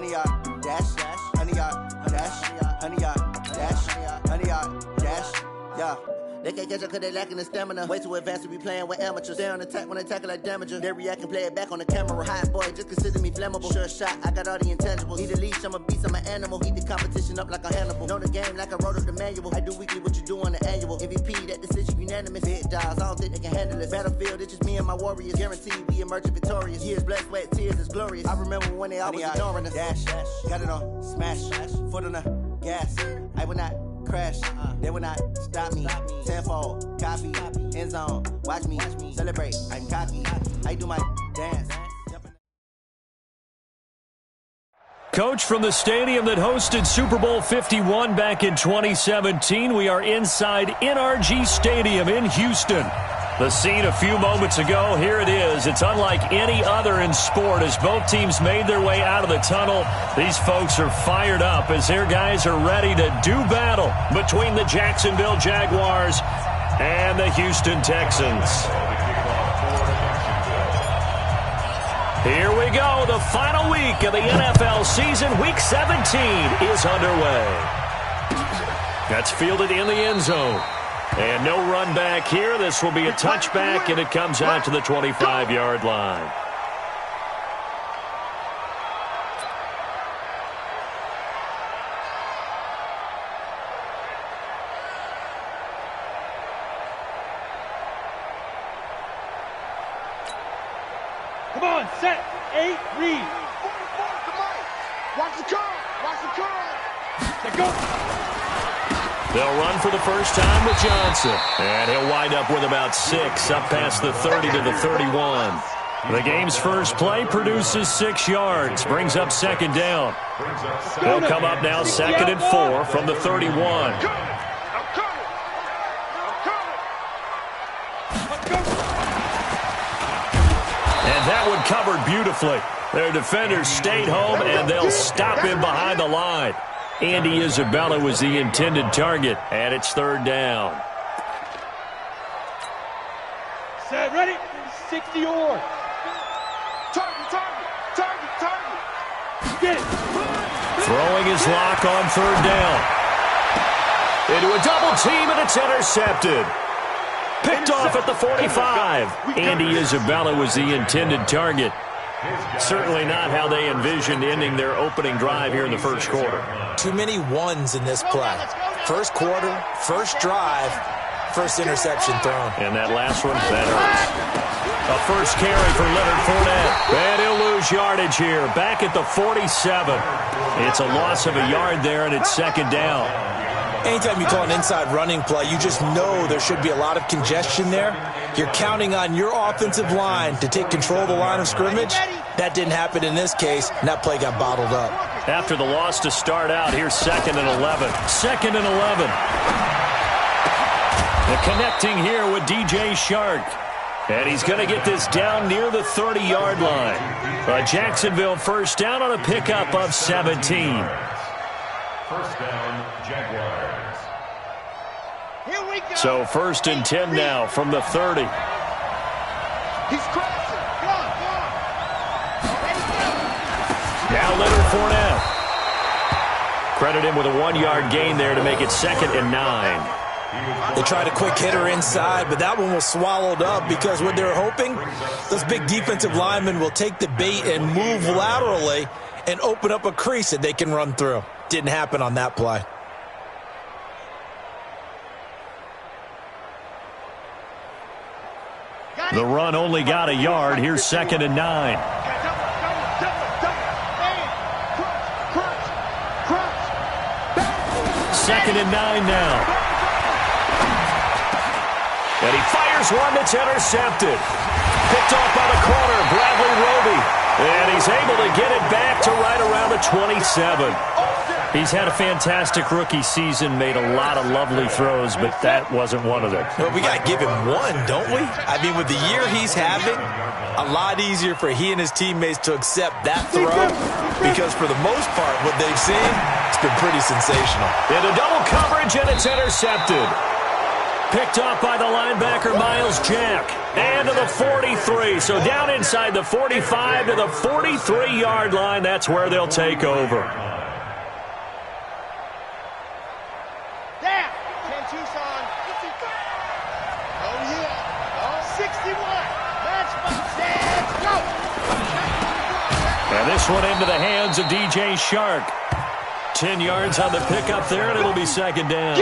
100 yard dash, 100 yard dash, 100 yard dash, 100 yard dash, yeah. They can't catch up cause they lacking the stamina. Way too advanced to be playing with amateurs. They on attack when they tackle like damager. They react and play it back on the camera. Hot boy, just consider me flammable. Sure shot, I got all the intangibles. Need a leash, I'm a beast, I'm an animal. Eat the competition up like a Hannibal. Know the game like I wrote up the manual. I do weekly what you do on the annual. MVP, that decision unanimous. Big dogs, I don't think they can handle it. Battlefield, it's just me and my warriors. Guaranteed we emerge victorious. Years, blood, sweat, tears, is glorious. I remember when they always ignoring us. Dash, got it on, smash, foot on the gas. I will not crash, they will not stop me. Tenfold, copy, end zone, watch me celebrate. I'm cocky, I do my dance. Coach, from the stadium that hosted Super Bowl 51 back in 2017, we are inside NRG Stadium in Houston. The scene a few moments ago, here it is. It's unlike any other in sport as both teams made their way out of the tunnel. These folks are fired up as their guys are ready to do battle between the Jacksonville Jaguars and the Houston Texans. Here we go. The final week of the NFL season. Week 17 is underway. That's fielded in the end zone. And no run back here. This will be a touchback, and it comes out to the 25-yard line. Come on, set, 8, read. Watch the curl, watch the curl. Let go. They'll run for the first time with Johnson. And he'll wind up with about 6, up past the 30 to the 31. The game's first play produces 6 yards, brings up second down. They'll come up now 2nd and 4 from the 31. And that one covered beautifully. Their defenders stayed home, and they'll stop him behind the line. Andy Isabella was the intended target, and it's 3rd down. Set, ready, 60 or. Target. Get it. Throwing his lock on 3rd down. Into a double team, and it's intercepted. Picked off at the 45. Andy Isabella was the intended target. Certainly not how they envisioned ending their opening drive here in the first quarter. Too many ones in this play. First quarter, first drive, first interception thrown. And that last one, that hurts. A first carry for Leonard Fournette. And he'll lose yardage here. Back at the 47. It's a loss of a yard there, and it's 2nd down. Anytime you call an inside running play, you just know there should be a lot of congestion there. You're counting on your offensive line to take control of the line of scrimmage. That didn't happen in this case, and that play got bottled up. After the loss to start out, here's 2nd and 11. 2nd and 11. The connecting here with DJ Shark. And he's going to get this down near the 30-yard line. A Jacksonville first down on a pickup of 17. First down, Jaguars. Here we go. So 1st and 10 now from the 30. He's crossing. Go. Now Leonard Fournette. Credit him with a 1-yard gain there to make it 2nd and 9. They tried a quick hitter inside, but that one was swallowed up because what they're hoping, those big defensive linemen will take the bait and move laterally and open up a crease that they can run through. Didn't happen on that play. The run only got a yard. Here's 2nd and 9. Second and 9 now. And he fires one that's intercepted. Picked off by the corner, Bradley Roby. And he's able to get it back to right around the 27. He's had a fantastic rookie season, made a lot of lovely throws, but that wasn't one of them. Well, we got to give him one, don't we? I mean, with the year he's having, a lot easier for he and his teammates to accept that throw because for the most part, what they've seen, it's been pretty sensational. Into double coverage, and it's intercepted. picked off by the linebacker, Miles Jack. And to the 43. So down inside the 45 to the 43-yard line. That's where they'll take over. Down. 10 Tucson. Oh, yeah. Oh, 61. Let's go. And this one into the hands of DJ Shark. 10 yards on the pickup there, and it'll be second down.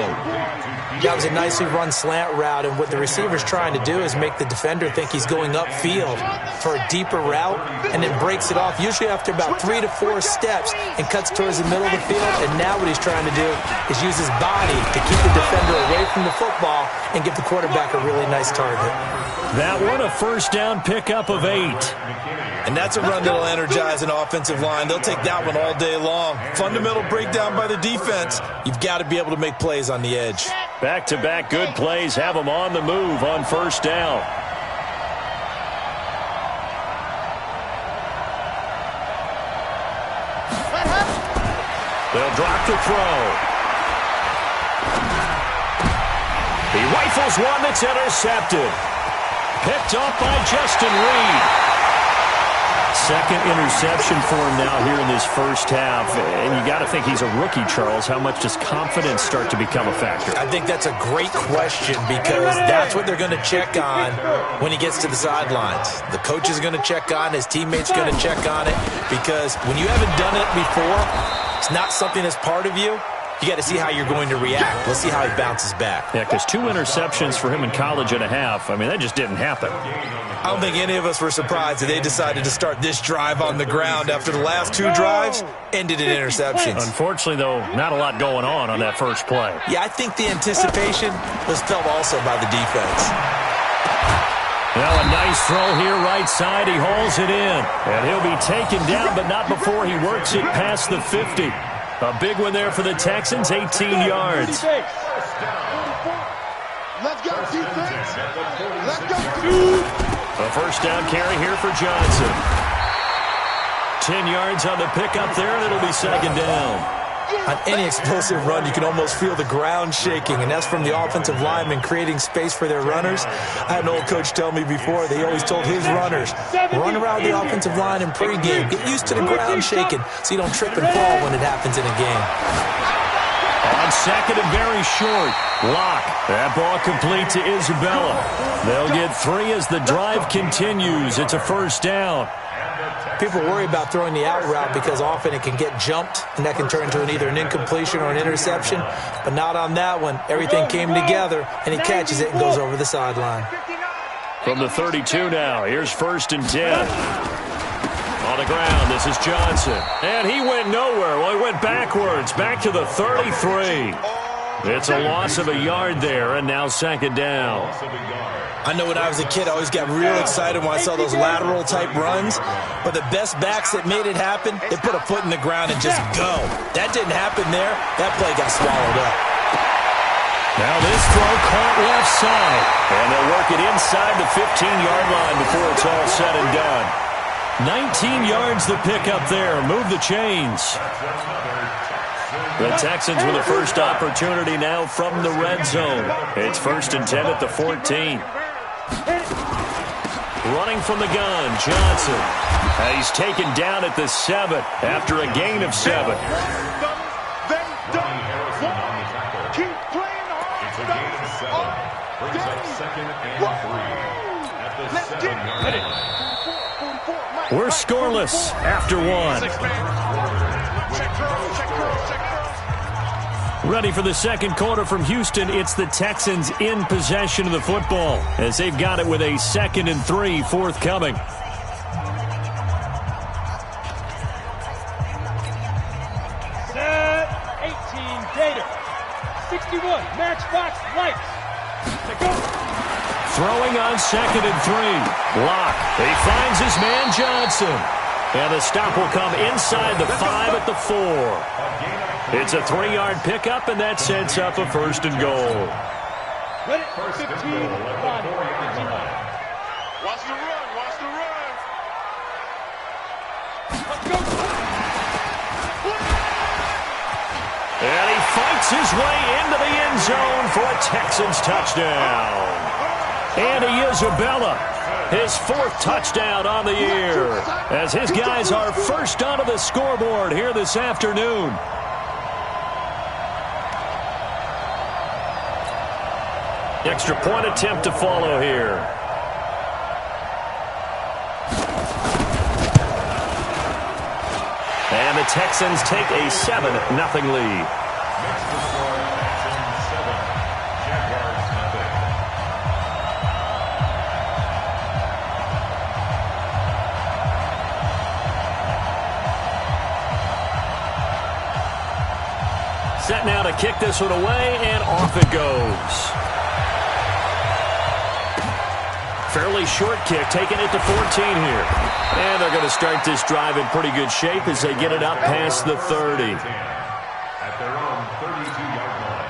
That was a nicely run slant route, and what the receiver's trying to do is make the defender think he's going upfield for a deeper route, and then breaks it off, usually after about 3 to 4 steps, and cuts towards the middle of the field. And now what he's trying to do is use his body to keep the defender away from the football and give the quarterback a really nice target. That one, a first down pickup of 8. And that's a run that'll energize an offensive line. They'll take that one all day long. Fundamental breakdown by the defense. You've got to be able to make plays on the edge. Back-to-back good plays have them on the move on first down. They'll drop the throw. He rifles one that's intercepted. Picked off by Justin Reed. Second interception for him now here in this first half. And you got to think he's a rookie, Charles. How much does confidence start to become a factor? I think that's a great question, because that's what they're going to check on when he gets to the sidelines. The coach is going to check on, his teammates are going to check on it, because when you haven't done it before, it's not something that's part of you. You got to see how you're going to react. Let's see how he bounces back. Yeah, because 2 interceptions for him in college and a half. I mean, that just didn't happen. I don't think any of us were surprised that they decided to start this drive on the ground after the last 2 drives ended in interceptions. Unfortunately, though, not a lot going on that first play. Yeah, I think the anticipation was felt also by the defense. Well, a nice throw here right side. He hauls it in. And he'll be taken down, but not before he works it past the 50. A big one there for the Texans, 18 yards. Let's go, defense. Let's go. A first down carry here for Johnson. 10 yards on the pickup there, and it'll be second down. On any explosive run, you can almost feel the ground shaking, and that's from the offensive linemen creating space for their runners. I had an old coach tell me before, they always told his runners, run around the offensive line in pregame. Get used to the ground shaking so you don't trip and fall when it happens in a game. On second and very short. Lock. That ball complete to Isabella. They'll get 3 as the drive continues. It's a first down. People worry about throwing the out route because often it can get jumped, and that can turn into either an incompletion or an interception. But not on that one. Everything came together, and he catches it and goes over the sideline. From the 32 now, here's first and 10. On the ground, this is Johnson. And he went nowhere. Well, he went backwards, back to the 33. It's a loss of a yard there, and now second down. I know when I was a kid, I always got real excited when I saw those lateral-type runs. But the best backs that made it happen, they put a foot in the ground and just go. That didn't happen there. That play got swallowed up. Now this throw caught left side. And they'll work it inside the 15-yard line before it's all said and done. 19 yards the pickup there. Move the chains. The Texans with the first opportunity now from the red zone. It's first and 10 at the 14. Running from the gun, Johnson. He's taken down at the 7 after a gain of 7. Keep playing hard. Brings up second and 3 at the 7-yard line. We're scoreless after 1. Ready for the second quarter from Houston. It's the Texans in possession of the football as they've got it with a 2nd and 3 forthcoming. Set 18 Gator. 61 Matchbox Lights. Go. Throwing on 2nd and 3. Lock. He finds his man Johnson. And the stop will come inside the 5 at the 4. It's a 3-yard pickup, and that sets up a first and goal. Win it. 15. 59. Watch the run. Watch the run. Let's go. And he fights Makes his way into the end zone for a Texans touchdown. Andy Isabella, his 4th touchdown on the year, as his guys are first onto the scoreboard here this afternoon. Extra point attempt to follow here. And the Texans take a 7-0 lead. Set now to kick this one away, and off it goes. Fairly short kick, taking it to 14 here. And they're going to start this drive in pretty good shape as they get it up past the 30. At their own 32-yard line.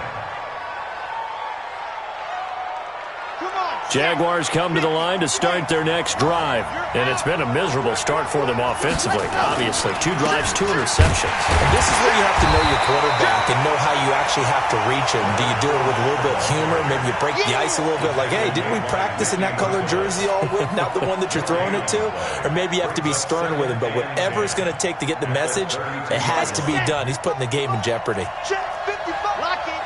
Jaguars come to the line to start their next drive. And it's been a miserable start for them offensively. Obviously, 2 drives, 2 interceptions. And this is where you have to know your quarterback and know how you actually have to reach him. Do you do it with a little bit of humor? Maybe you break the ice a little bit, like, hey, didn't we practice in that colored jersey all week? Not the one that you're throwing it to? Or maybe you have to be stern with him. But whatever it's going to take to get the message, it has to be done. He's putting the game in jeopardy. Lock it.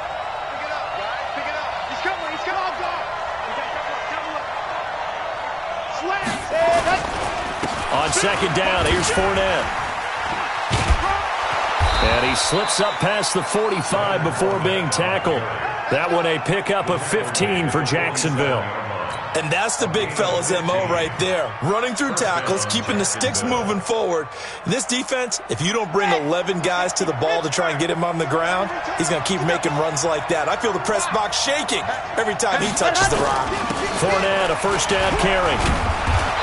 Pick it up, guys. Pick it up. He's coming. He's coming. On second down, here's Fournette. And he slips up past the 45 before being tackled. That one a pickup of 15 for Jacksonville. And that's the big fella's MO right there. Running through tackles, keeping the sticks moving forward. This defense, if you don't bring 11 guys to the ball to try and get him on the ground, he's going to keep making runs like that. I feel the press box shaking every time he touches the rock. Fournette, a first down carry.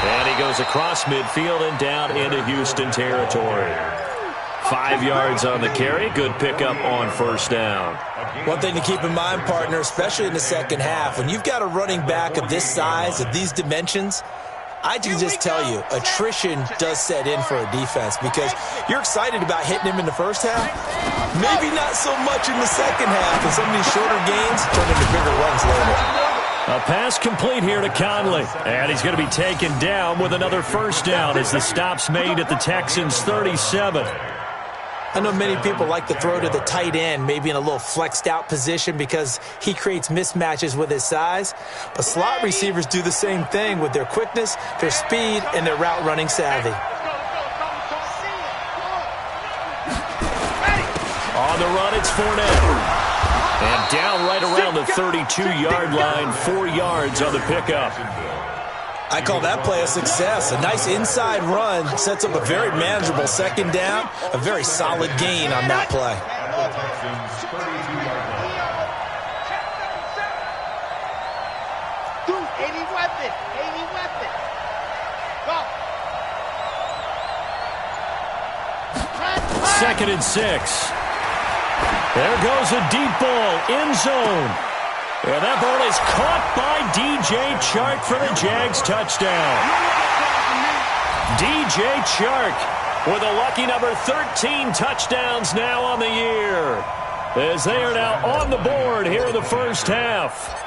And he goes across midfield and down into Houston territory. 5 yards on the carry. Good pickup on first down. One thing to keep in mind, partner, especially in the second half, when you've got a running back of this size, of these dimensions, I can just tell you, attrition does set in for a defense because you're excited about hitting him in the first half. Maybe not so much in the second half, and some of these shorter gains turn into bigger runs later. A pass complete here to Conley. And he's going to be taken down with another first down as the stop's made at the Texans' 37. I know many people like to throw to the tight end, maybe in a little flexed out position because he creates mismatches with his size. But slot receivers do the same thing with their quickness, their speed, and their route running savvy. On the run, it's Fournette. And down right around the 32-yard line, 4 yards on the pickup. I call that play a success. A nice inside run sets up a very manageable second down, a very solid gain on that play. Any weapon. Go. Second and 6. There goes a deep ball, end zone. And that ball is caught by DJ Chark for the Jags touchdown. DJ Chark with a lucky number 13 touchdowns now on the year, as they are now on the board here in the first half.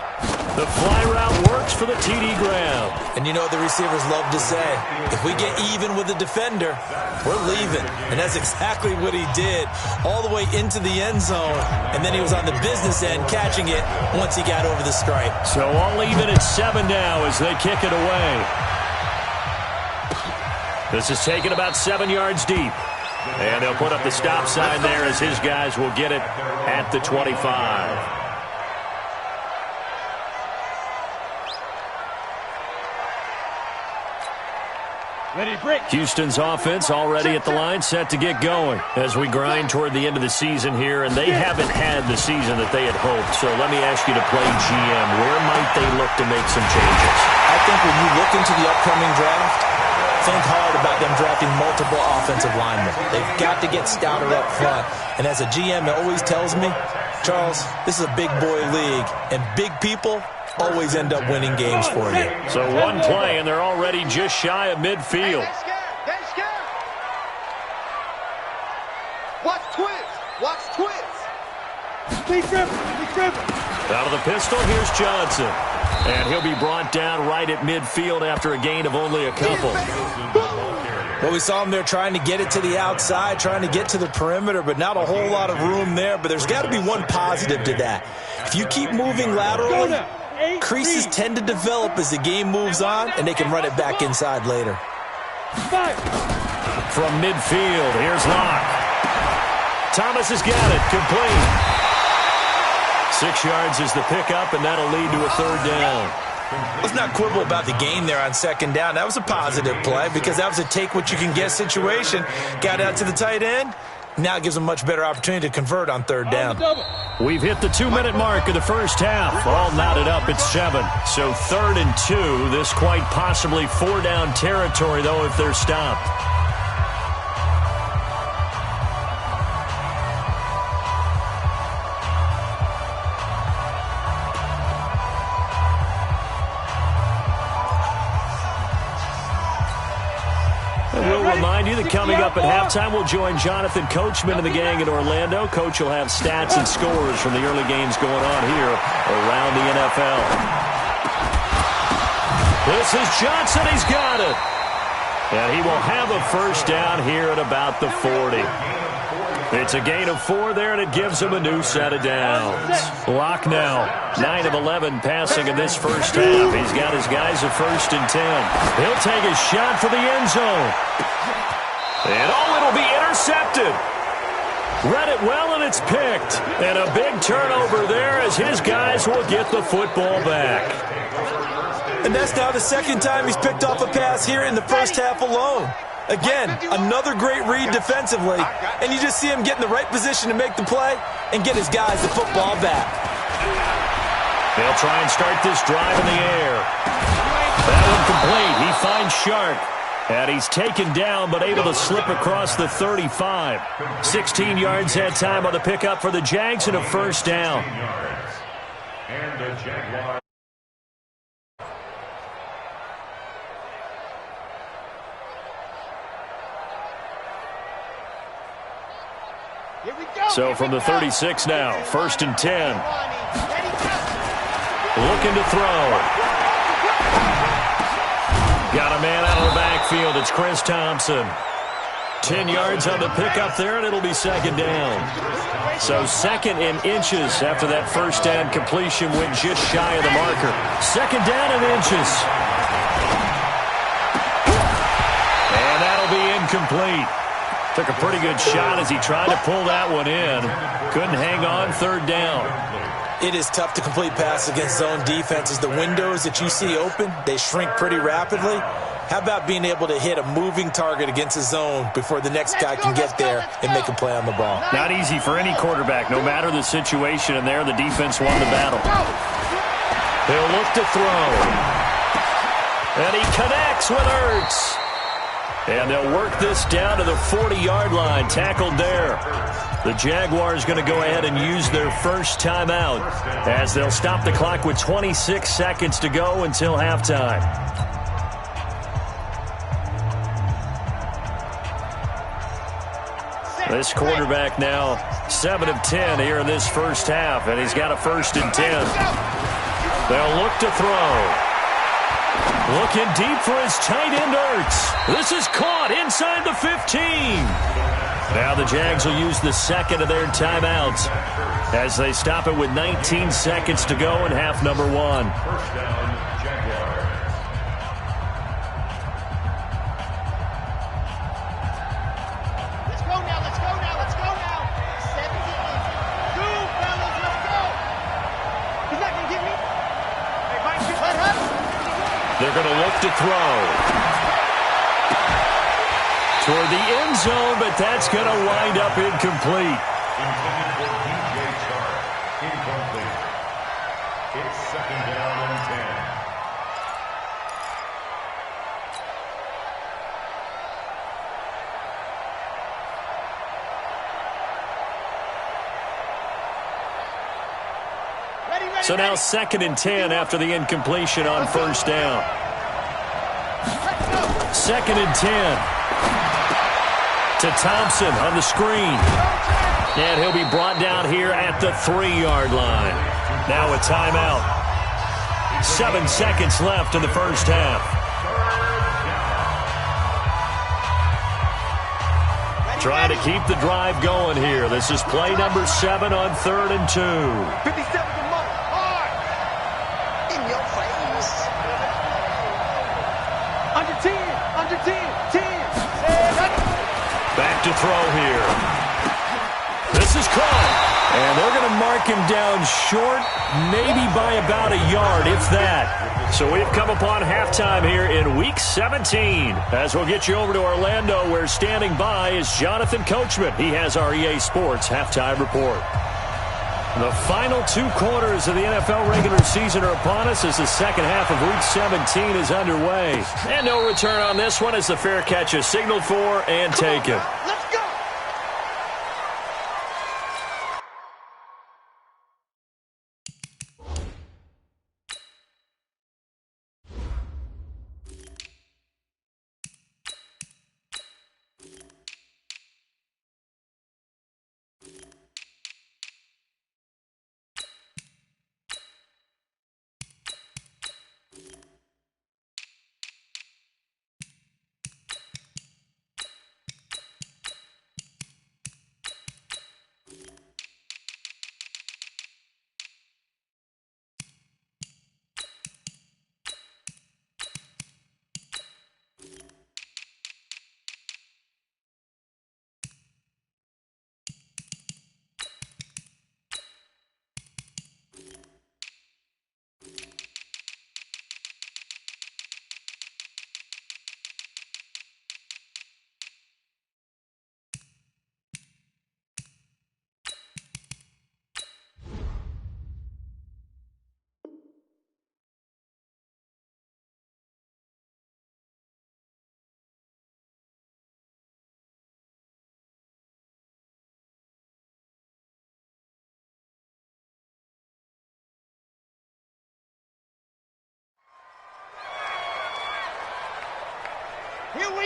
The fly route works for the TD grab. And you know what the receivers love to say? If we get even with the defender, we're leaving. And that's exactly what he did, all the way into the end zone. And then he was on the business end catching it once he got over the stripe. So all even at 7 now as they kick it away. This is taken about 7 yards deep. And they'll put up the stop sign there as his guys will get it at the 25. Ready, break. Houston's offense already at the line, set to get going as we grind toward the end of the season here, and they haven't had the season that they had hoped. So let me ask you to play GM. Where might they look to make some changes? I think when you look into the upcoming draft, think hard about them drafting multiple offensive linemen. They've got to get stouter up front. And as a GM, it always tells me, Charles, this is a big boy league, and big people always end up winning games for you. So one play, and they're already just shy of midfield. Get scared. Watch twist. Lead dribble. Out of the pistol, here's Johnson. And he'll be brought down right at midfield after a gain of only a couple. Well, we saw him there trying to get it to the outside, trying to get to the perimeter, but not a whole lot of room there. But there's got to be one positive to that. If you keep moving laterally, creases tend to develop as the game moves on, and they can run it back inside later. From midfield, here's Locke. Thomas has got it, complete. 6 yards is the pickup, and that'll lead to a third down. Let's not quibble about the gain there on second down. That was a positive play because that was a take-what-you-can-get situation. Got out to the tight end. Now it gives them a much better opportunity to convert on third down. We've hit the 2-minute mark of the first half. All knotted up at 7. So 3rd and 2. This quite possibly 4-down territory, though, if they're stopped. Remind you that coming up at halftime, we'll join Jonathan Coachman and the gang in Orlando. Coach will have stats and scores from the early games going on here around the NFL. This is Johnson. He's got it. And he will have a first down here at about the 40. It's a gain of 4 there, and it gives him a new set of downs. Locke now, 9 of 11 passing in this first half. He's got his guys a 1st and 10. He'll take a shot for the end zone. And it'll be intercepted. Read it well, and it's picked. And a big turnover there as his guys will get the football back. And that's now the 2nd time he's picked off a pass here in the first half alone. Again, another great read defensively, and you just see him get in the right position to make the play and get his guys the football back. They'll try and start this drive in the air. That one complete. He finds Sharp. And he's taken down, but able to slip across the 35. 16 yards that time on the pickup for the Jags and a first down. And the Jaguars. So from the 36 now, 1st and 10. Looking to throw. Got a man out of the backfield. It's Chris Thompson. 10 yards on the pickup there, and it'll be 2nd down. So 2nd and inches after that first down completion went just shy of the marker. 2nd down and inches. And that'll be incomplete. Took a pretty good shot as he tried to pull that one in. Couldn't hang on, 3rd down. It is tough to complete passes against zone defenses. The windows that you see open, they shrink pretty rapidly. How about being able to hit a moving target against a zone before the next guy can get there and make a play on the ball? Not easy for any quarterback, no matter the situation, and there the defense won the battle. He'll look to throw. And he connects with Ertz. And they'll work this down to the 40-yard line, tackled there. The Jaguars going to go ahead and use their first timeout as they'll stop the clock with 26 seconds to go until halftime. This quarterback now 7 of 10 here in this first half, and he's got a 1st and 10. They'll look to throw. Looking deep for his tight end, Ertz. This is caught inside the 15. Now the Jags will use the 2nd of their timeouts as they stop it with 19 seconds to go in half number 1. First down, Jaguars. Let's go now, let's go now, let's go now. 17. 2, fellas, let's go. He's not going to give me. Hey, Mike, cut up. They're going to look to throw. Toward the end zone, but that's going to wind up incomplete. Intended for DJ Chark. Incomplete. It's 2nd down and 10. So now 2nd and 10 after the incompletion on first down. 2nd and 10. To Thompson on the screen. And he'll be brought down here at the 3-yard line. Now a timeout. 7 seconds left in the first half. Trying to keep the drive going here. This is play number 7 on 3rd and 2. 57 to Monk. Hard. In your face. Under 10. Under 10. 10. Back to throw here. This is caught. And they're going to mark him down short, maybe by about a yard, if that. So we've come upon halftime here in Week 17. As we'll get you over to Orlando, where standing by is Jonathan Coachman. He has our EA Sports halftime report. The final 2 quarters of the NFL regular season are upon us as the second half of Week 17 is underway. And no return on this one as the fair catch is signaled for and taken. Let's go.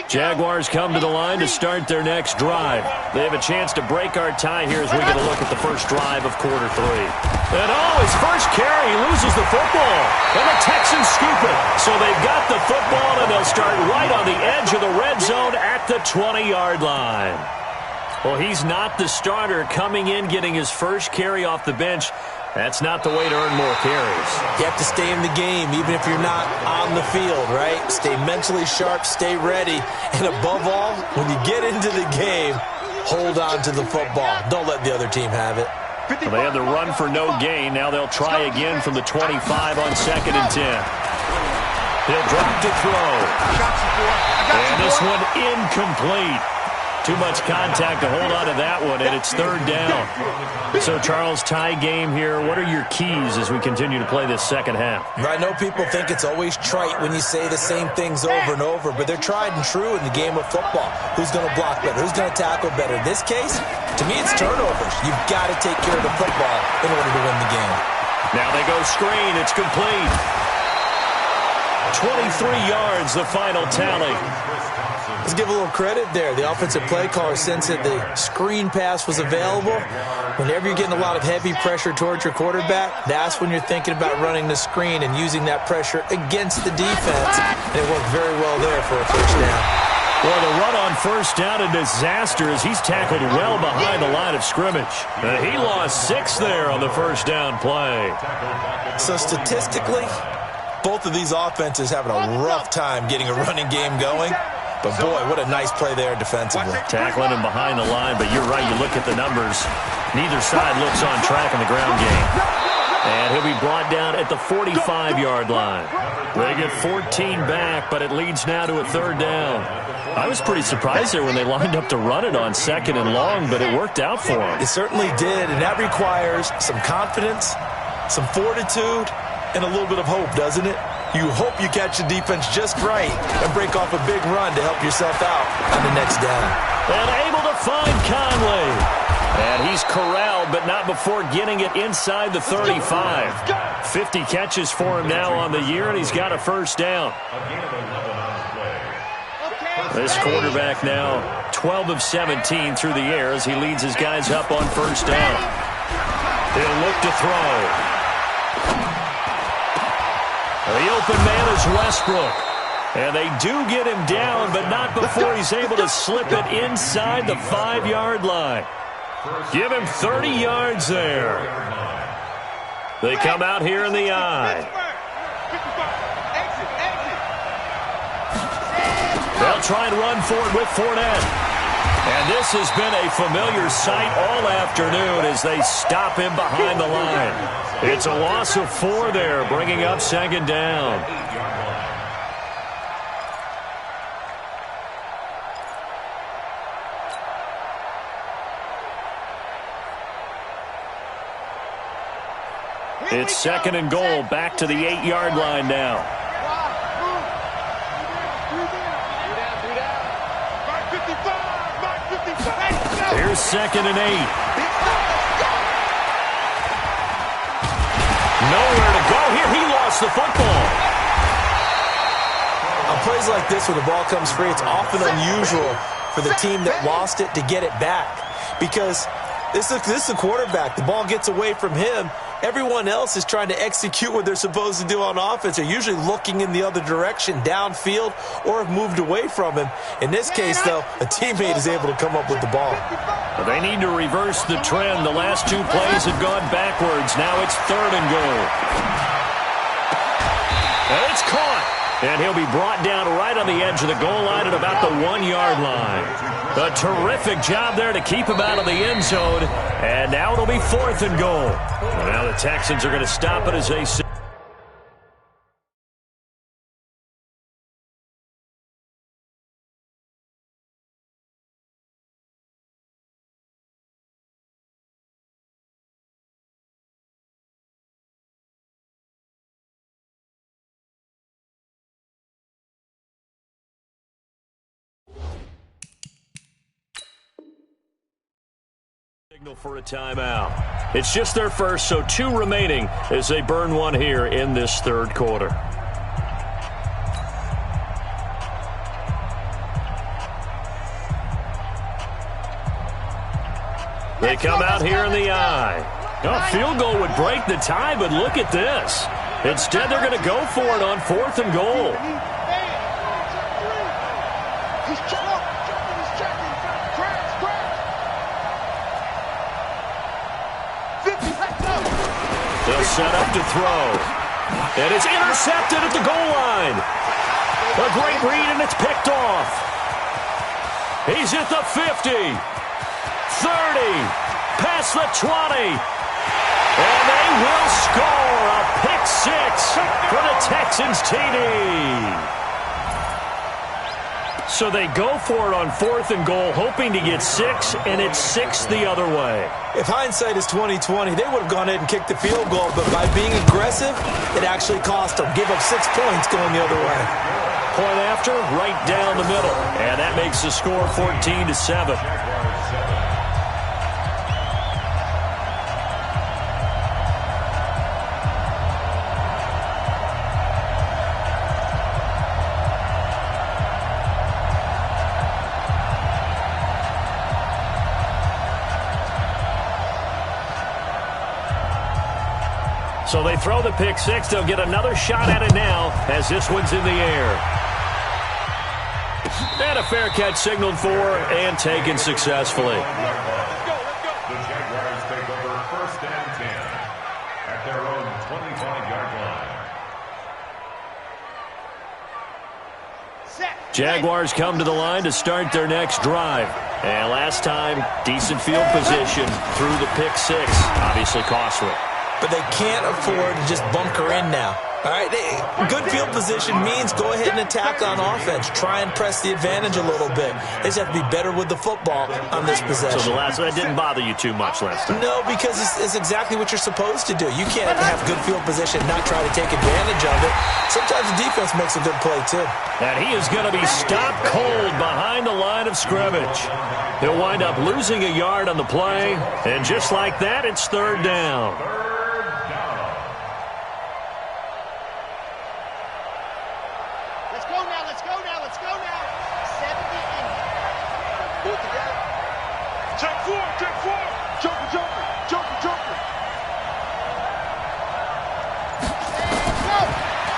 Jaguars come to the line to start their next drive. They have a chance to break our tie here as we get a look at the first drive of quarter 3. And his first carry, he loses the football. And the Texans scoop it. So they've got the football, and they'll start right on the edge of the red zone at the 20-yard line. Well, he's not the starter coming in, getting his first carry off the bench. That's not the way to earn more carries. You have to stay in the game, even if you're not on the field, right? Stay mentally sharp, stay ready, and above all, when you get into the game, hold on to the football. Don't let the other team have it. Well, they had the run for no gain. Now they'll try again from the 25 on 2nd and 10. He'll drop to throw. And this one incomplete. Too much contact to hold on to that one, and it's 3rd down. So, Charles, tie game here. What are your keys as we continue to play this second half? I know people think it's always trite when you say the same things over and over, but they're tried and true in the game of football. Who's going to block better? Who's going to tackle better? In this case, to me, it's turnovers. You've got to take care of the football in order to win the game. Now they go screen. It's complete. 23 yards, the final tally. Let's give a little credit there. The offensive play caller sensed that the screen pass was available. Whenever you're getting a lot of heavy pressure towards your quarterback, that's when you're thinking about running the screen and using that pressure against the defense. And it worked very well there for a first down. Well, the run on first down, a disaster as he's tackled well behind the line of scrimmage. He lost 6 there on the first down play. So statistically, both of these offenses having a rough time getting a running game going. But, boy, what a nice play there defensively. Tackling him behind the line, but you're right. You look at the numbers. Neither side looks on track in the ground game. And he'll be brought down at the 45-yard line. They get 14 back, but it leads now to a 3rd down. I was pretty surprised there when they lined up to run it on 2nd and long, but it worked out for them. It certainly did, and that requires some confidence, some fortitude, and a little bit of hope, doesn't it? You hope you catch the defense just right and break off a big run to help yourself out on the next down. And able to find Conley. And he's corralled, but not before getting it inside the 35. 50 catches for him now on the year, and he's got a first down. This quarterback now 12 of 17 through the air as he leads his guys up on first down. He'll look to throw. The open man is Westbrook. And they do get him down, but not before he's able to slip it inside the 5-yard line. Give him 30 yards there. They come out here in the eye. They'll try and run for it with Fournette. And this has been a familiar sight all afternoon as they stop him behind the line. It's a loss of 4 there, bringing up second down. It's second and goal, back to the 8-yard line now. Here's second and 8. Nowhere to go here. He lost the football. On plays like this where the ball comes free, it's often unusual for the team that lost it to get it back. Because this is a quarterback. The ball gets away from him. Everyone else is trying to execute what they're supposed to do on offense. They're usually looking in the other direction, downfield, or have moved away from him. In this case, though, a teammate is able to come up with the ball. Well, they need to reverse the trend. The last 2 plays have gone backwards. Now it's third and goal. And it's caught. And he'll be brought down right on the edge of the goal line at about the 1-yard line. A terrific job there to keep him out of the end zone. And now it'll be fourth and goal. Well, now the Texans are going to stop it as they sit. Signal for a timeout. It's just their first, so 2 remaining as they burn 1 here in this third quarter. They come out here in the eye. A field goal would break the tie, but look at this. Instead, they're going to go for it on fourth and goal. They'll set up to throw. And it's intercepted at the goal line. A great read, and it's picked off. He's at the 50, 30, past the 20. And they will score a pick 6 for the Texans TD. So they go for it on fourth and goal, hoping to get 6, and it's 6 the other way. If hindsight is 20/20, they would have gone ahead and kicked the field goal, but by being aggressive, it actually cost them. Give up 6 points going the other way. Point after, right down the middle, and that makes the score 14-7. So they throw the pick 6. They'll get another shot at it now as this one's in the air. And a fair catch signaled for and taken successfully. The Jaguars take over first and 10 at their own 25-yard line. Jaguars come to the line to start their next drive. And last time, decent field position through the pick 6. Obviously costly. But they can't afford to just bunker in now. All right, good field position means go ahead and attack on offense. Try and press the advantage a little bit. They just have to be better with the football on this possession. So that didn't bother you too much last time? No, because it's exactly what you're supposed to do. You can't have good field position and not try to take advantage of it. Sometimes the defense makes a good play, too. And he is going to be stopped cold behind the line of scrimmage. He'll wind up losing a yard on the play. And just like that, it's third down. Let's go now. 70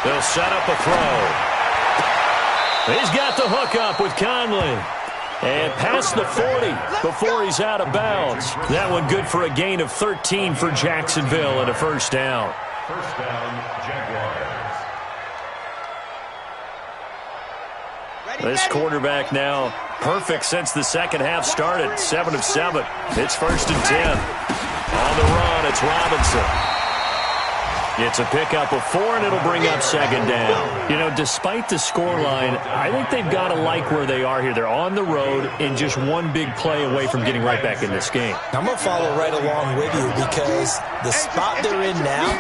They'll set up a throw. He's got the hook up with Conley. And past the 40 before he's out of bounds. That one good for a gain of 13 for Jacksonville and a first down. First down, Jaguars. This quarterback now perfect since the second half started. 7 of 7. It's 1st and 10. On the run, it's Robinson. It's a pickup of 4, and it'll bring up 2nd down. You know, despite the scoreline, I think they've got to like where they are here. They're on the road and just one big play away from getting right back in this game. I'm going to follow right along with you because the spot they're in now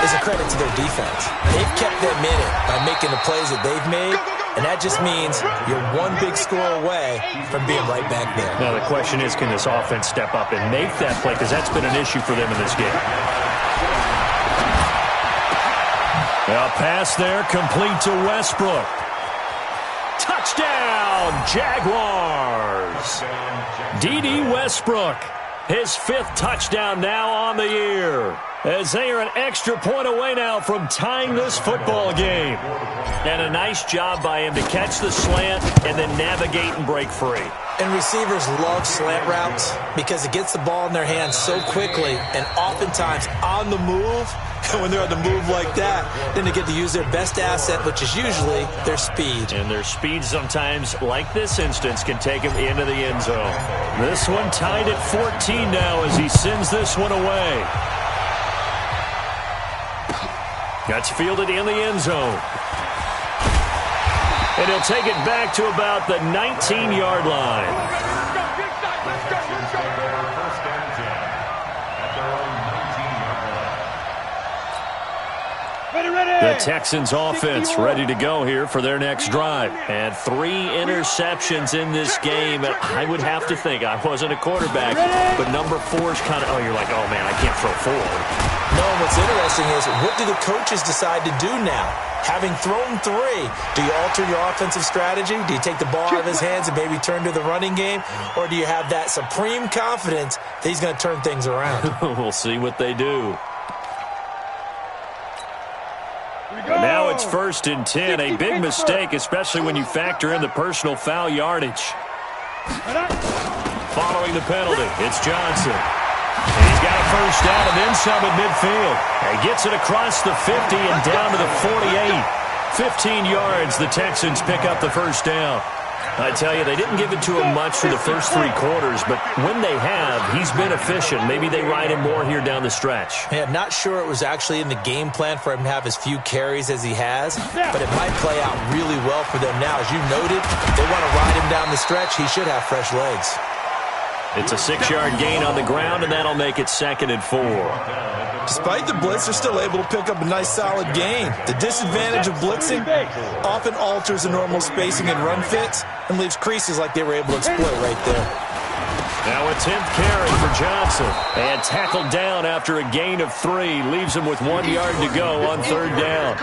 is a credit to their defense. They've kept them in it by making the plays that they've made, and that just means you're one big score away from being right back there. Now, the question is, can this offense step up and make that play? Because that's been an issue for them in this game. A pass there, complete to Westbrook. Touchdown, Jaguars! D.D. Westbrook, his 5th touchdown now on the year, as they are an extra point away now from tying this football game. And a nice job by him to catch the slant and then navigate and break free. And receivers love slant routes because it gets the ball in their hands so quickly and oftentimes on the move. And when they're on the move like that, then they get to use their best asset, which is usually their speed. And their speed sometimes, like this instance, can take them into the end zone. This one tied at 14 now as he sends this one away. That's fielded in the end zone. And he'll take it back to about the 19-yard line. The Texans offense ready to go here for their next drive. And 3 interceptions in this game. I would have to think, I wasn't a quarterback, but number 4 is kind of, oh, you're like, oh, man, I can't throw 4. No, what's interesting is, what do the coaches decide to do now? Having thrown 3, do you alter your offensive strategy? Do you take the ball out of his hands and maybe turn to the running game? Or do you have that supreme confidence that he's going to turn things around? We'll see what they do. And now it's 1st and 10. A big mistake, especially when you factor in the personal foul yardage. Following the penalty, it's Johnson. He's got a first down and then some at midfield. He gets it across the 50 and down to the 48. 15 yards, the Texans pick up the first down. I tell you, they didn't give it to him much for the first 3 quarters, but when they have, he's been efficient. Maybe they ride him more here down the stretch. Yeah, I'm not sure it was actually in the game plan for him to have as few carries as he has, but it might play out really well for them now. As you noted, if they want to ride him down the stretch, he should have fresh legs. It's a 6-yard gain on the ground, and that'll make it 2nd and 4. Despite the blitz, they're still able to pick up a nice, solid gain. The disadvantage of blitzing often alters the normal spacing and run fits and leaves creases like they were able to exploit right there. Now a 10th carry for Johnson. And tackled down after a gain of 3. Leaves him with 1 yard to go on 3rd down.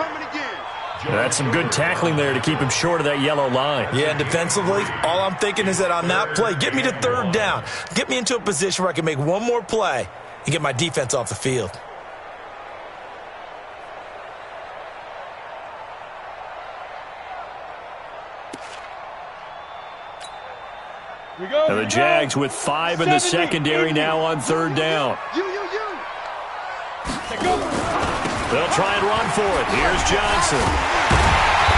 That's some good tackling there to keep him short of that yellow line. Yeah, defensively, all I'm thinking is that on that play, get me to 3rd down. Get me into a position where I can make one more play and get my defense off the field. And the Jags with 5 in the secondary now on 3rd down. They'll try and run for it. Here's Johnson.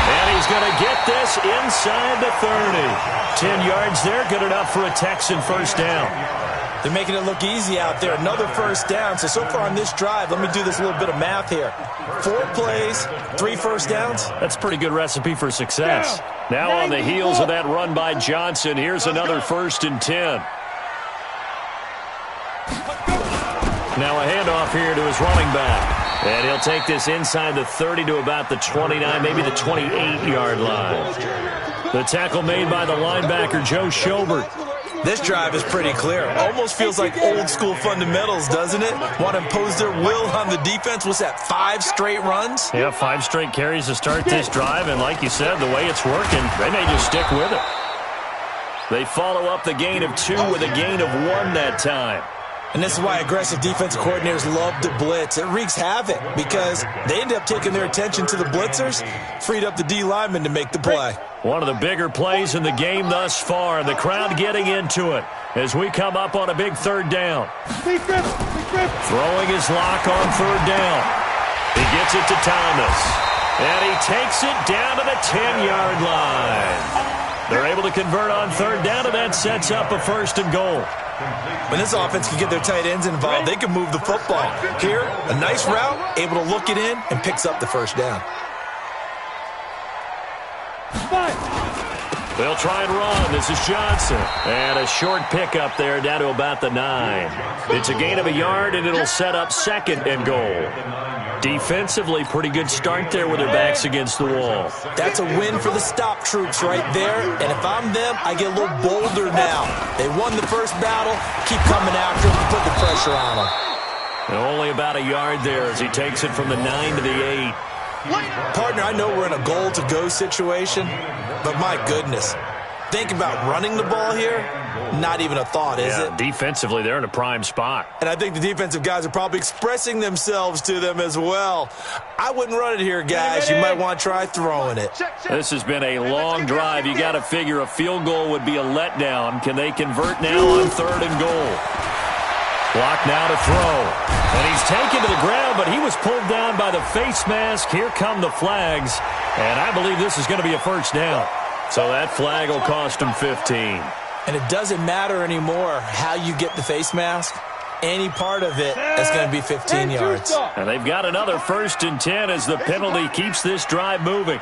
And he's going to get this inside the 30. 10 yards there, good enough for a Texan first down. They're making it look easy out there. Another first down. So far on this drive, let me do this little bit of math here. 4 plays, 3 first downs. That's a pretty good recipe for success. Now on the heels of that run by Johnson, here's another 1st and 10. Now a handoff here to his running back. And he'll take this inside the 30 to about the 29, maybe the 28-yard line. The tackle made by the linebacker, Joe Schobert. This drive is pretty clear. Almost feels like old-school fundamentals, doesn't it? Want to impose their will on the defense. What's that, 5 straight runs? Yeah, 5 straight carries to start this drive. And like you said, the way it's working, they may just stick with it. They follow up the gain of 2 with a gain of 1 that time. And this is why aggressive defensive coordinators love to blitz. It wreaks havoc because they end up taking their attention to the blitzers, freed up the D lineman to make the play. One of the bigger plays in the game thus far. The crowd getting into it as we come up on a big 3rd down. Throwing his lock on 3rd down. He gets it to Thomas. And he takes it down to the 10-yard line. They're able to convert on 3rd down, and that sets up a 1st and goal. When this offense can get their tight ends involved, they can move the football. Here, a nice route, able to look it in, and picks up the 1st down. They'll try and run. This is Johnson. And a short pickup there down to about the 9. It's a gain of a yard, and it'll set up 2nd and goal. Defensively, pretty good start there with their backs against the wall. That's a win for the stop troops right there. And if I'm them, I get a little bolder now. They won the first battle. Keep coming after them, put the pressure on them. And only about a yard there as he takes it from the 9 to the 8. Partner, I know we're in a goal-to-go situation, but my goodness, think about running the ball here. Not even a thought, is it? Defensively, they're in a prime spot. And I think the defensive guys are probably expressing themselves to them as well. I wouldn't run it here, guys. You might want to try throwing it. This has been a long drive. You got to figure a field goal would be a letdown. Can they convert now on 3rd and goal? Clock now to throw. And he's taken to the ground, but he was pulled down by the face mask. Here come the flags. And I believe this is going to be a 1st down. So that flag will cost him 15. And it doesn't matter anymore how you get the face mask. Any part of it is going to be 15 yards. And they've got another 1st and 10 as the penalty keeps this drive moving.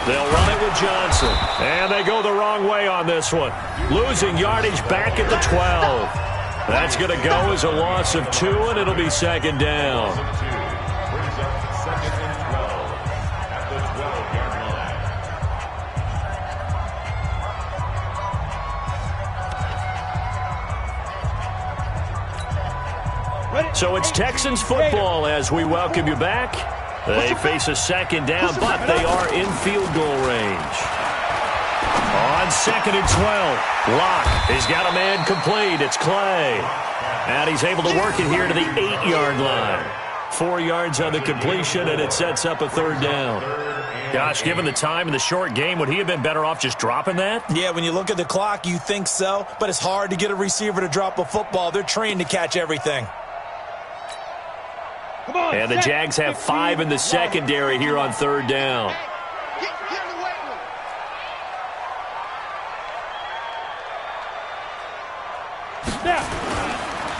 They'll run it with Johnson. And they go the wrong way on this one. Losing yardage back at the 12. That's going to go as a loss of 2, and it'll be 2nd down. So it's Texans football as we welcome you back. They face a 2nd down, but they are in field goal range. On 2nd and 12, Locke, he's got a man complete. It's Clay. And he's able to work it here to the 8-yard line. 4 yards on the completion, and it sets up a 3rd down. Gosh, given the time in the short game, would he have been better off just dropping that? Yeah, when you look at the clock, you think so. But it's hard to get a receiver to drop a football. They're trained to catch everything. And the Jags have 5 in the secondary here on 3rd down.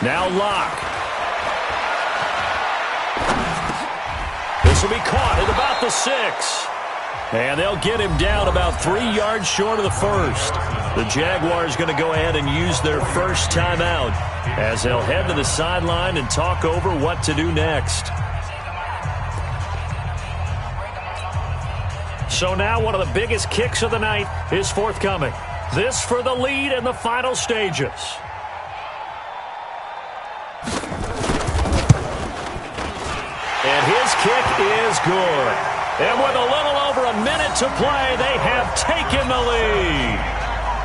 Now Locke. This will be caught at about the 6. And they'll get him down about 3 yards short of the 1st. The Jaguars going to go ahead and use their first timeout as they'll head to the sideline and talk over what to do next. So now one of the biggest kicks of the night is forthcoming. This for the lead in the final stages. And his kick is good. And with a little over a minute to play, they have taken the lead.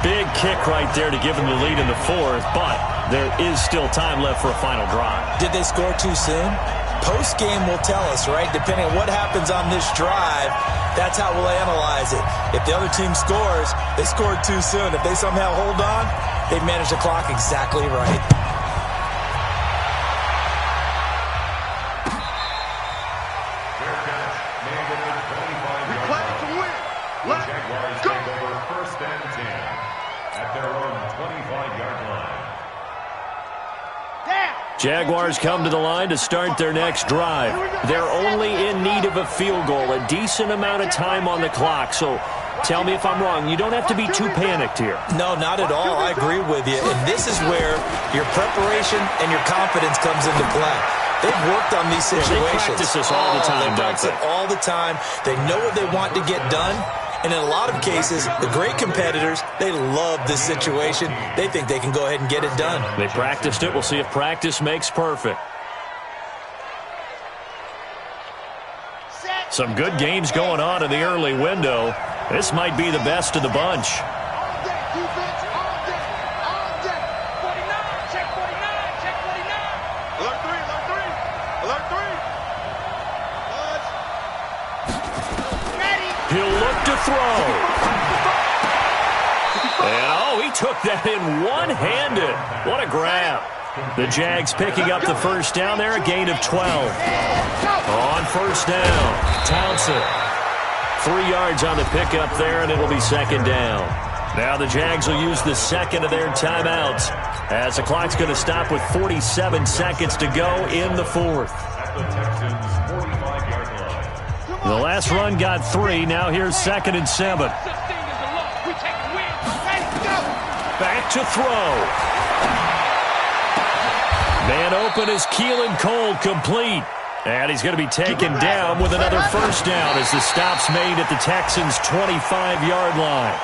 Big kick right there to give them the lead in the 4th, but there is still time left for a final drive. Did they score too soon? Post-game will tell us, right? Depending on what happens on this drive, that's how we'll analyze it. If the other team scores, they scored too soon. If they somehow hold on, they manage the clock exactly right. Jaguars come to the line to start their next drive. They're only in need of a field goal, a decent amount of time on the clock. So tell me if I'm wrong. You don't have to be too panicked here. No, not at all. I agree with you. And this is where your preparation and your confidence comes into play. They've worked on these situations. They practice this all the time, They practice it all the time. They know what they want to get done. And in a lot of cases, the great competitors, they love this situation. They think they can go ahead and get it done. They practiced it. We'll see if practice makes perfect. Some good games going on in the early window. This might be the best of the bunch. All day, defense, all day, all day. 49, check 49, check 49. Alert 3, alert 3, alert 3. Ready. He'll look to throw. And, oh, he took that in one-handed. What a grab. The Jags picking up the first down there, a gain of 12. On first down, Townsend. 3 yards on the pickup there, and it'll be second down. Now the Jags will use the second of their timeouts as the clock's going to stop with 47 seconds to go in the fourth. At the Texans' 45-yard line. The last run got 3. Now here's 2nd and 7. Back to throw. Man open is Keelan Cole, complete. And he's going to be taken down with another first down as the stop's made at the Texans' 25-yard line.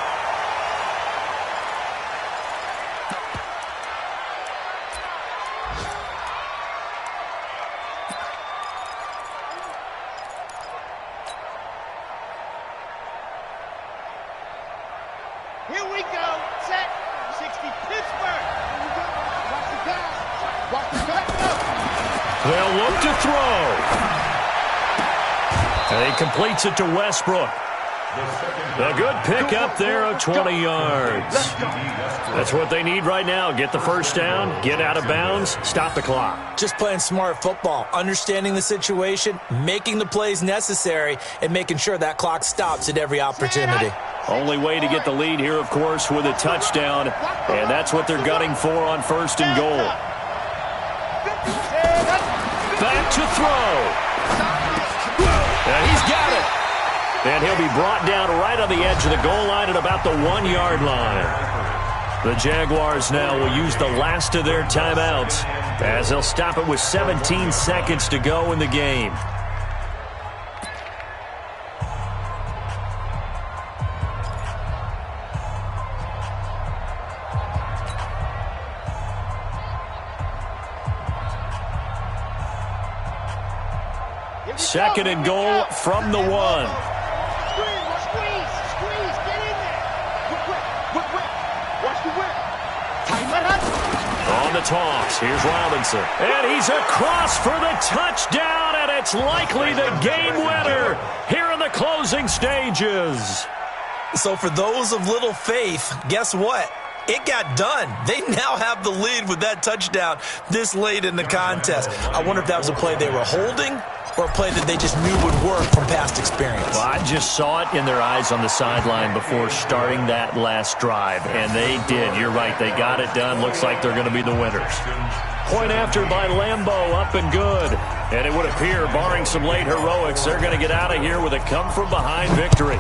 Here we go. Set. 60 Pittsburgh. Here we go. Watch the pass. Watch the pass. They'll look to throw. And he completes it to Westbrook. A good pickup there of 20 yards. That's what they need right now. Get the first down, get out of bounds, stop the clock. Just playing smart football, understanding the situation, making the plays necessary, and making sure that clock stops at every opportunity. Only way to get the lead here, of course, with a touchdown, and that's what they're gunning for on first and goal. Back to throw. And he's got it. And he'll be brought down right on the edge of the goal line at about the 1-yard line. The Jaguars now will use the last of their timeouts as they'll stop it with 17 seconds to go in the game. Second and goal from the 1. Squeeze, get in there. Whip. Watch the whip. On the toss, here's Robinson. And he's across for the touchdown, and it's likely the game winner here in the closing stages. So for those of little faith, guess what? It got done. They now have the lead with that touchdown this late in the contest. I wonder if that was a play they were holding or a play that they just knew would work from past experience. Well, I just saw it in their eyes on the sideline before starting that last drive, and they did. You're right. They got it done. Looks like they're going to be the winners. Point after by Lambeau, up and good. And it would appear, barring some late heroics, they're going to get out of here with a come-from-behind victory.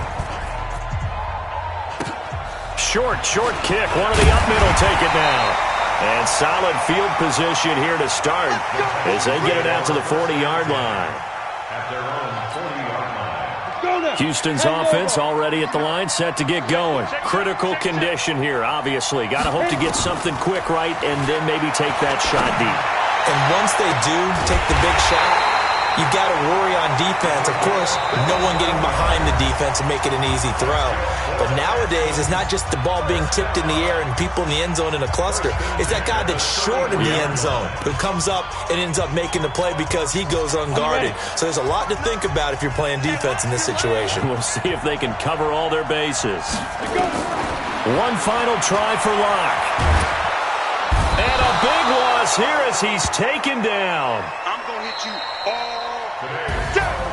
Short kick. One of the up middle take it now. And solid field position here to start as they get it out to the 40-yard line. At their own 40-yard line. Houston's offense already at the line, set to get going. Critical condition here, obviously. Got to hope to get something quick right and then maybe take that shot deep. And once they do take the big shot, you've got to worry on defense. Of course, no one getting behind the defense and make it an easy throw. But nowadays, it's not just the ball being tipped in the air and people in the end zone in a cluster. It's that guy that's short in the end zone who comes up and ends up making the play because he goes unguarded. So there's a lot to think about if you're playing defense in this situation. We'll see if they can cover all their bases. One final try for Locke. And a big loss here as he's taken down. I'm going to hit you all day.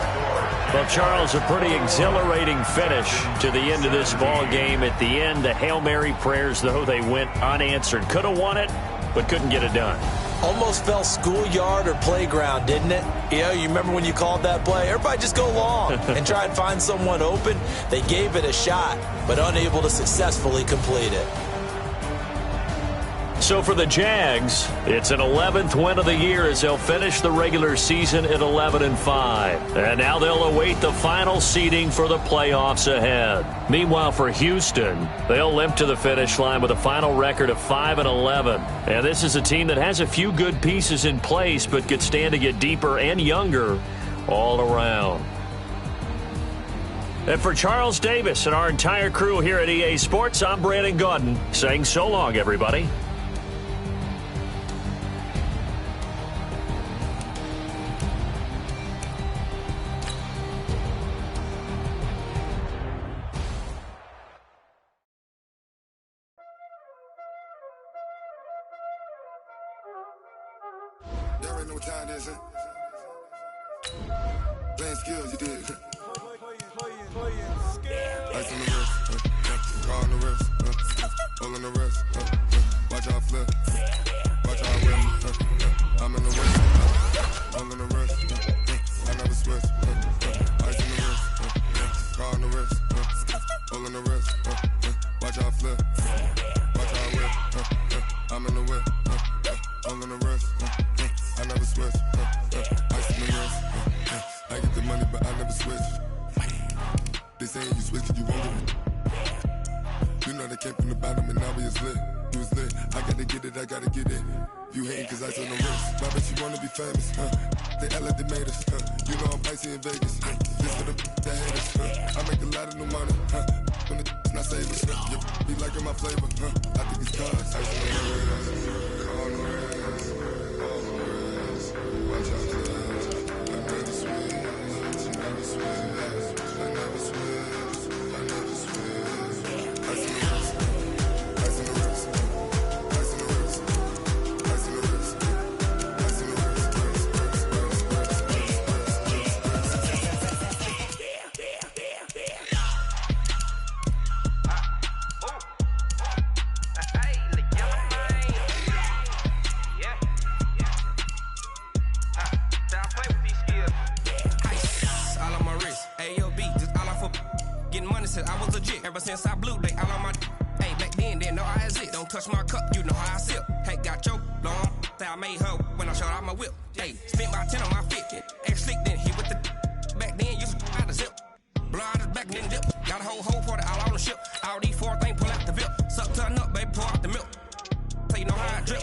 Well, Charles, a pretty exhilarating finish to the end of this ball game. At the end, the Hail Mary prayers, though, they went unanswered. Could have won it, but couldn't get it done. Almost felt schoolyard or playground, didn't it? You remember when you called that play? Everybody just go long and try and find someone open. They gave it a shot, but unable to successfully complete it. So for the Jags, it's an 11th win of the year as they'll finish the regular season at 11-5. And now they'll await the final seeding for the playoffs ahead. Meanwhile, for Houston, they'll limp to the finish line with a final record of 5-11. And this is a team that has a few good pieces in place, but could stand to get deeper and younger all around. And for Charles Davis and our entire crew here at EA Sports, I'm Brandon Gaudin saying so long, everybody. Y'all already know what time it is, huh? Playing skills, you did. Ice on the wrist, car on the wrist, all on the wrist, watch how I flip, watch how I whip, I'm in the wrist, all on the wrist, I never switch, ice on the wrist, car on the wrist, all on the wrist, watch how I flip, watch how I whip, I'm in the whip, all on the wrist, I never switch, ice on the wrist, I get the money but I never switch. They saying you switch 'cause you won't get it. You know they came from the bottom and now we is lit. You was lit. I gotta get it, I gotta get it. You hating 'cause I on the wrist. My bitch, you wanna be famous, They act like they made us, You know I'm icy in Vegas, This for the that haters, I make a lot of new money, When the not savers, You be liking my flavor, I think it's cause. Ice on the wrist, on the wrist, on the wrist. Watch out, I never switch, I never switch. I never switch, I never switch. Ice in the wrist, ice in the wrist, ice in the wrist, ice in the wrist, ice in the wrist, I was legit ever since I blew they all on my. Hey, back then didn't know I exist. Don't touch my cup, you know how I sip. Hey, got choked long. I made her when I showed out my whip. Hey, spent about 10 on my fit. Ex-slick then hit with the. Back then used to out the zip. Blind as back then dip. Got a whole party all on the ship. All these 4 things pull out the VIP. Suck turn up, baby, pour out the milk. So you know how I drip.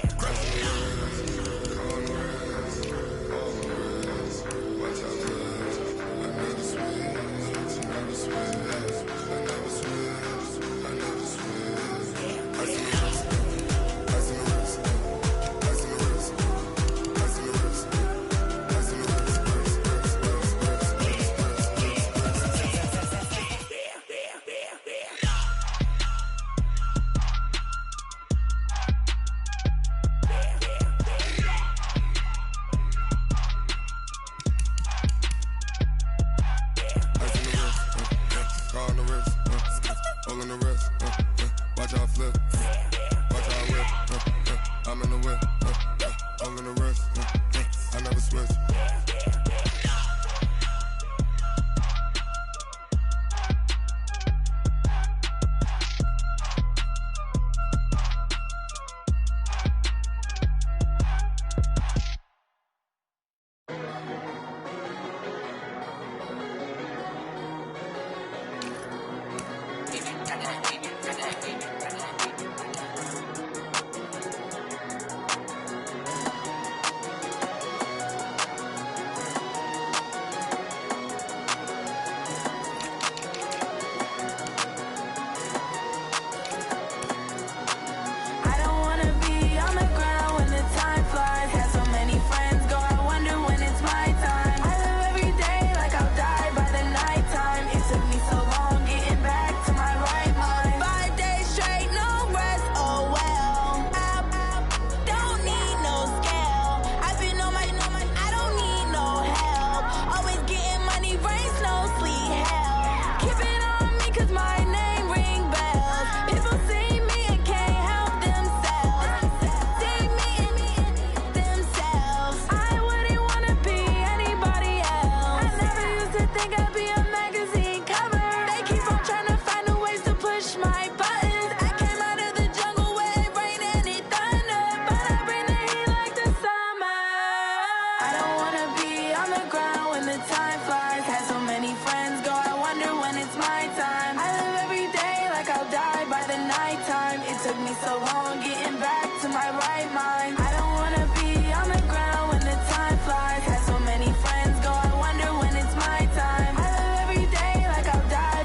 die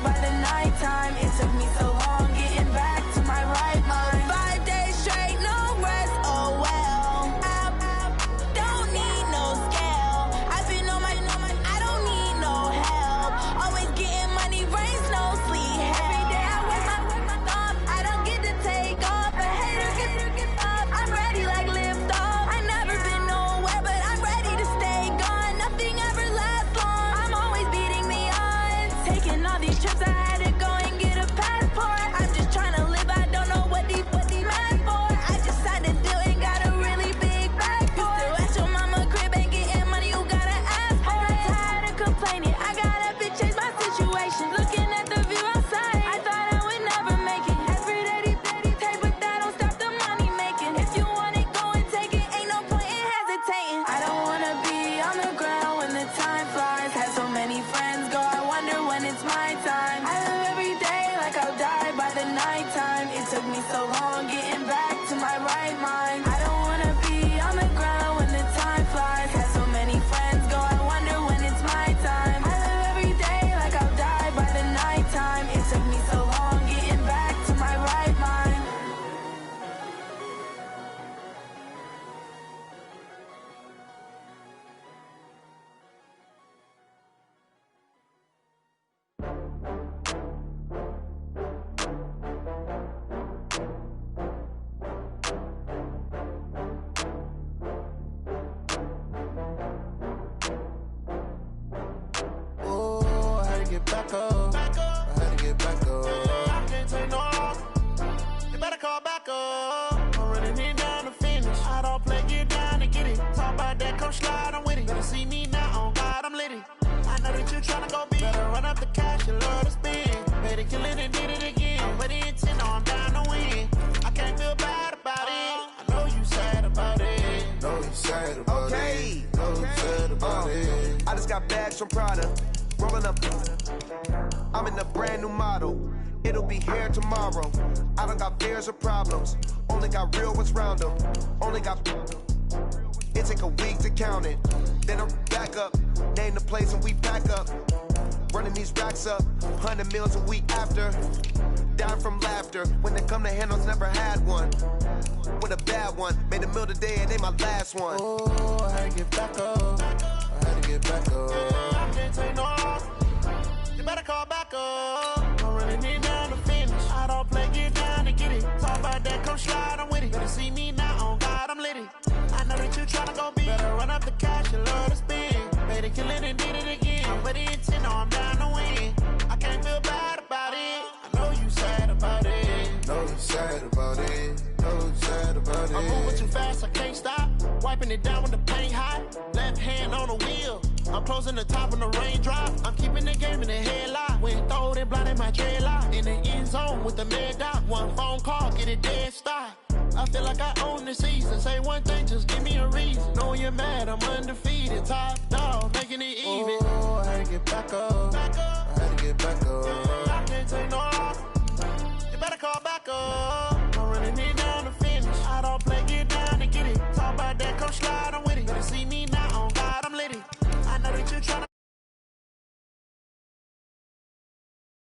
right mind. I don't wanna be on the ground when the time flies. Had so many friends go, I wonder when it's my time. I live every day like I'll die by the nighttime. It took me so long getting back to my right mind. Oh, I had to get back up. I had to get back up. I can't take no loss. You better call back up. I'm running it down to finish. I don't play, get down to get it. Talk about that, come slide, I'm with it. Better see me now, on God, I'm litty. I know that you tryna go big. Better run up the cash, you love to spend. Better kill it and did it again. But the intent, no, I'm down to win. I can't feel bad about it. I know you sad about it. Know you sad about it. Know you sad about it. I just got bags from Prada, rolling up. I'm in a brand new model. It'll be here tomorrow. I don't got fears or problems. Only got real ones round them. Only got. It take a week to count it. Then I'm back up. Name the place and we pack up. Running these racks up. 100 meals a week after. Down from laughter. When they come to handles, never had one. With a bad one. Made a meal today and they my last one. Oh, I had to get back up. I had to get back up. I can't take no loss. You better call back up. I'm running it down to finish. I don't play, get down to get it. Talk about that, come slide, I'm with it. Better see me now, on God, I'm litty. I know that you tryna go big. Better run up the cash, you love to spend. Better kill it and did it again. But the intent, no, I'm down to win. I can't feel bad about it. I know you sad about it. Know you sad about it. Know you sad about it. I'm moving too fast, I can't stop. Wiping it down with the paint hot. Left hand on the wheel. I'm closing the top when the raindrop. I'm keeping the game in the headlock. When throwed it, blinded my dreadlock. In the end zone with the mad dot. One phone call, get it dead stop. I feel like I own the season. Say one thing, just give me a reason. Knowing you're mad, I'm undefeated. Top dog, making it even. Oh, I had to get back up. I had to get back up. I can't take no